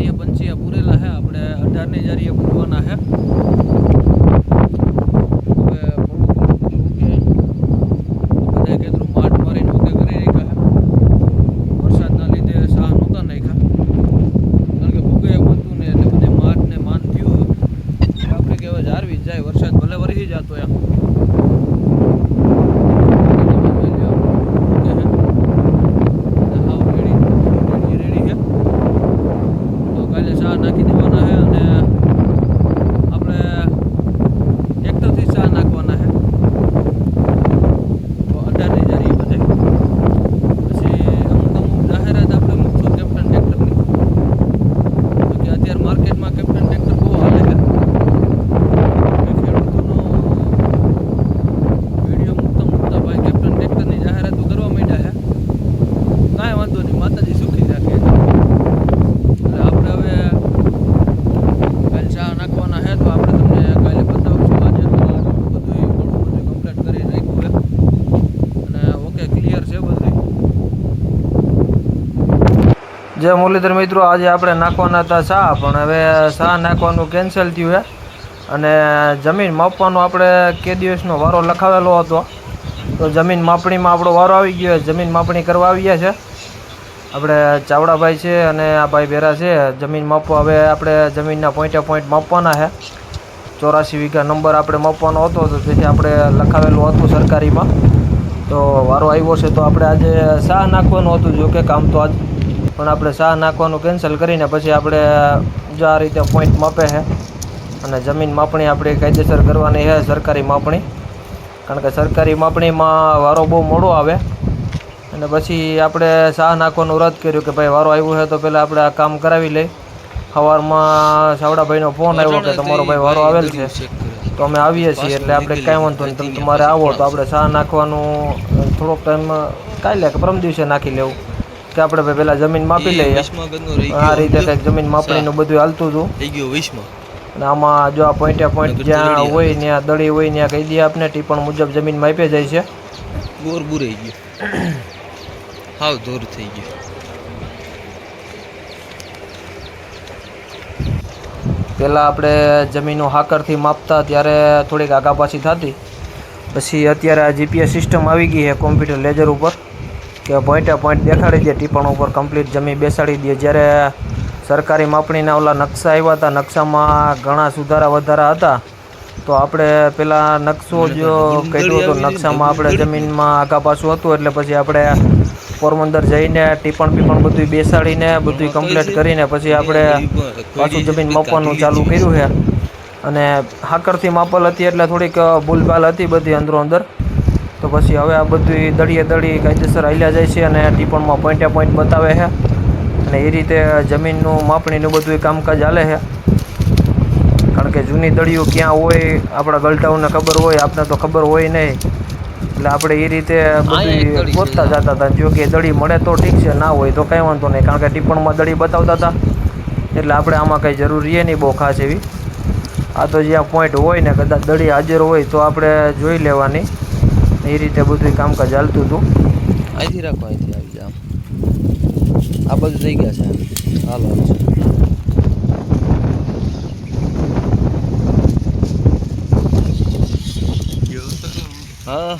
અહીંયા પંચિયા પૂરેલા છે, આપણે 18ની જારીએ પૂરવાના છે. વરસાદ ભલે વરસી જતો એમ રેડી છે. તો કાલે ચા નાખી દેવાના છે અને આપણે ટ્રેક્ટરથી ચા નાખવાના છે. તો 18ની જારી બધે પછી અમુક જાહેરાત આપણે મૂકશો કેપ્ટન ટ્રેક્ટરની. તો કે અત્યારે માર્કેટમાં કેપ્ટન ટ્રેક્ટર બહુ હાલે છે. માતાજી સુખી રાખે. એટલે આપણે હવે કાલે ચા નાખવાના છે. તો આપણે તમને કાલે બતાવશું. આજે તો બધું કમ્પ્લીટ કરી નાખ્યું છે અને ઓકે ક્લિયર છે બધું. જય મુરલીધર મિત્રો, આજે આપણે નાખવાના હતા ચા, પણ હવે ચા નાખવાનું કેન્સલ થયું છે અને જમીન માપવાનો આપણે કે દિવસનો વારો લખાવેલો હતો. તો જમીન માપણીમાં આપણો વારો આવી ગયો. જમીન માપણી કરવા આવી ગયા છે આપણે ચાવડાભાઈ છે અને આ ભાઈ બેરા છે. જમીન માપવા હવે આપણે જમીનના પોઈન્ટે પોઈન્ટ માપવાના છે. 84 વીઘા નંબર આપણે માપવાનો હતો, તો તેથી આપણે લખાવેલું હતું સરકારીમાં. તો વારો આવ્યો છે. તો આપણે આજે ચા નાખવાનું હતું, જો કે કામ તો આજ, પણ આપણે ચા નાખવાનું કેન્સલ કરીને પછી આપણે જો આ રીતે પોઈન્ટ માપે છે અને જમીન માપણી આપણે કાયદેસર કરવાની છે, સરકારી માપણી. કારણ કે સરકારી માપણીમાં વારો બહુ મોડો આવે અને પછી આપણે ચા નાખવાનું રદ કર્યું કે ભાઈ વારો આવ્યો છે તો પહેલાં આપણે આ કામ કરાવી લઈ. સવારમાં સાવડાભાઈનો ફોન આવ્યો કે તમારો ભાઈ વારો આવેલ છે, તો અમે આવીએ છીએ. એટલે આપણે કાંઈ વાંધો નહીં, તમે તમારે આવો તો આપણે ચા નાખવાનું થોડોક ટાઈમ કાલે કે પરમ દિવસે નાખી લેવું કે આપણે ભાઈ પહેલાં જમીન માપી લઈએ. આ રીતે કંઈક જમીન માપણીનું બધું હાલતું હતું. અને આમાં જો આ પોઈન્ટે પોઈન્ટ જ્યાં હોય ત્યાં દળી હોય ત્યાં કહી દઈએ આપણે, ટીપણ મુજબ જમીન માપે જાય છે. બોર બુરાઈ ગયો, હાવ દૂર થઈ ગયો. પહેલાં આપણે જમીનો હાકરથી માપતા ત્યારે થોડીક આગા પાછી થતી. પછી અત્યારે આ જીપીએસ સિસ્ટમ આવી ગઈ છે કોમ્પ્યુટર લેઝર ઉપર, કે પોઈન્ટે પોઈન્ટ દેખાડી દે, ટીપણ ઉપર કમ્પ્લીટ જમીન બેસાડી દે. જ્યારે સરકારી માપણીના ઓલા નકશા આવ્યા હતા, નકશામાં ઘણા સુધારા વધારા હતા. તો આપણે પહેલાં નકશો જો કર્યો હતો, નકશામાં આપણે જમીનમાં આગા પાછું હતું. એટલે પછી આપણે પોરબંદર જઈને ટીપણ બધું બેસાડીને બધું કમ્પ્લીટ કરીને પછી આપણે પાછું જમીન માપવાનું ચાલુ કર્યું છે. અને હાકરથી માપલ હતી એટલે થોડીક ભૂલભાલ હતી બધી અંદરો અંદર. તો પછી હવે આ બધી દળીએ દળી કાયદેસર હાલ્યા જાય છે અને ટીપણમાં પોઈન્ટે પોઈન્ટ બતાવે છે. અને એ રીતે જમીનનું માપણીનું બધું કામકાજ હાલે છે. કારણ કે જૂની દળીઓ ક્યાં હોય આપણા ગલટાઓને ખબર હોય, આપણે તો ખબર હોય નહીં. એટલે આપણે એ રીતે બધું ગોતતા જતા હતા. જો કે દળી મળે તો ઠીક છે, ના હોય તો કંઈ વાંધો નહીં. કારણ કે ટીપણમાં દળી બતાવતા હતા એટલે આપણે આમાં કંઈ જરૂરી નહીં બહુ ખાસ એવી. આ તો જ્યાં પોઈન્ટ હોય ને કદાચ દળી હાજર હોય તો આપણે જોઈ લેવાની. એ રીતે બધું કામકાજ હાલતું હતું. અહીંથી રાખો, અહીંથી આવી જાવ. આ બધું થઈ ગયા છે, હાલો હા.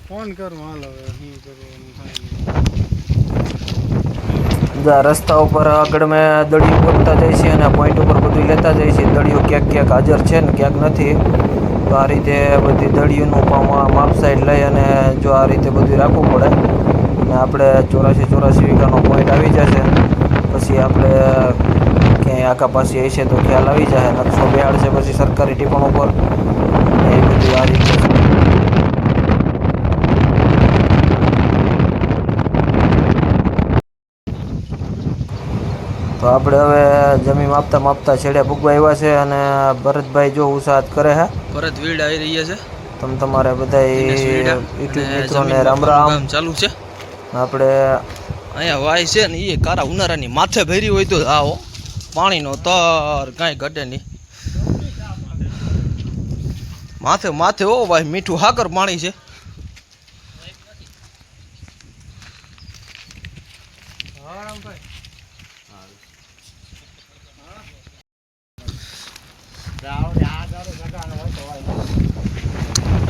ફોન કરું હાલ હવે શું કરવાનું થાય. રસ્તા ઉપર આગળ મેં દળીઓ ગોતતા જાય છે અને પોઈન્ટ ઉપર બધું લેતા જાય છે. દળીઓ ક્યાંક ક્યાંક હાજર છે ને ક્યાંક નથી. તો આ રીતે બધી દળીઓનું માપ સાઈડ લઈ અને જો આ રીતે બધું રાખવું પડે. અને આપણે 84 વીઘાનો પોઈન્ટ આવી જશે પછી આપણે ક્યાંય આખા પાછી હશે તો ખ્યાલ આવી જાય. નકશો બેહાડશે પછી સરકારી ટીપણ ઉપર એ બધું આ રીતે. તો આપણે હવે જમીન માપતા છેડે ભૂગવા આવ્યા છે અને ભરતભાઈ જો ઉત્સાહ કરે છે. ભરત વીડ આવી રહ્યા છે. તમે તમારે બધા યુટ્યુબ મિત્રોને રામ રામ. કામ ચાલુ છે આપણે અહીંયા વાય છે ને એ કારા ઉનાળાની માથે ભરી હોય તો આવો પાણીનો તર કાંઈ ઘટે નહીં. માથે માથે હો ભાઈ મીઠું હાકર પાણી છે.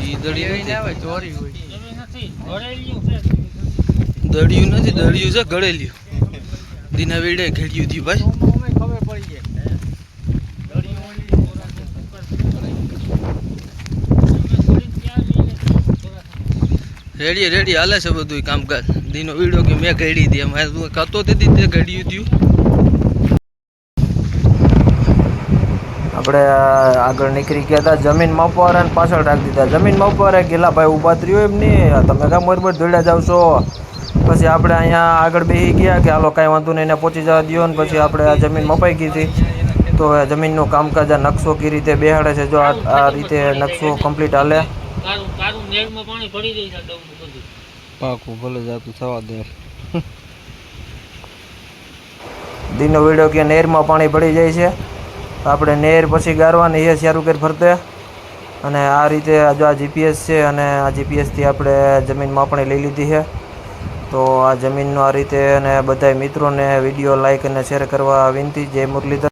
ઈ દળિયું નથી દળિયું છે ગળેલિયું. દીના વેડે ઘેડ્યું થયું ભાઈ. રેડી હાલે છે બધું કામકાજ. દીનો વીડિયો કે મેં ઘડી દી એમ તું ખાતો તે ઘડ્યું થયું. આપણે આગળ નીકળી ગયા હતા. જમીન માપવાળાને પાછળ રાખી દીધા. જમીન માપવાળા ગેલા ભાઈ ઊભા થયો એમ નહીં, તમે કામ બરોબર દોડ્યા જાવ છો. પછી આપણે અહીંયા આગળ બેસી ગયા કે હાલો કાંઈ વાંધો નહીં એને પહોંચી જવા દો ને. પછી આપણે આ જમીન મપાઈ ગઈ હતી. તો જમીનનું કામકાજ આ નકશો કઈ રીતે બેહાડે છે, જો આ રીતે નકશો કમ્પ્લીટ હાલે. પાકું ભલે જાતું થવા દે. દીનો વિડીયો કે નહેરમાં પાણી ભળી જાય છે, આપણે નહેર પછી ગારવાની છે સારું કરી ફરતે. અને આ રીતે જો આ જીપીએસ છે અને આ જીપીએસથી આપણે જમીન માપણી લઈ લીધી છે. તો આ જમીનનો આ રીતે અને બધા મિત્રોને વિડીયો લાઈક અને શેર કરવા વિનંતી. જય મુરલીધર.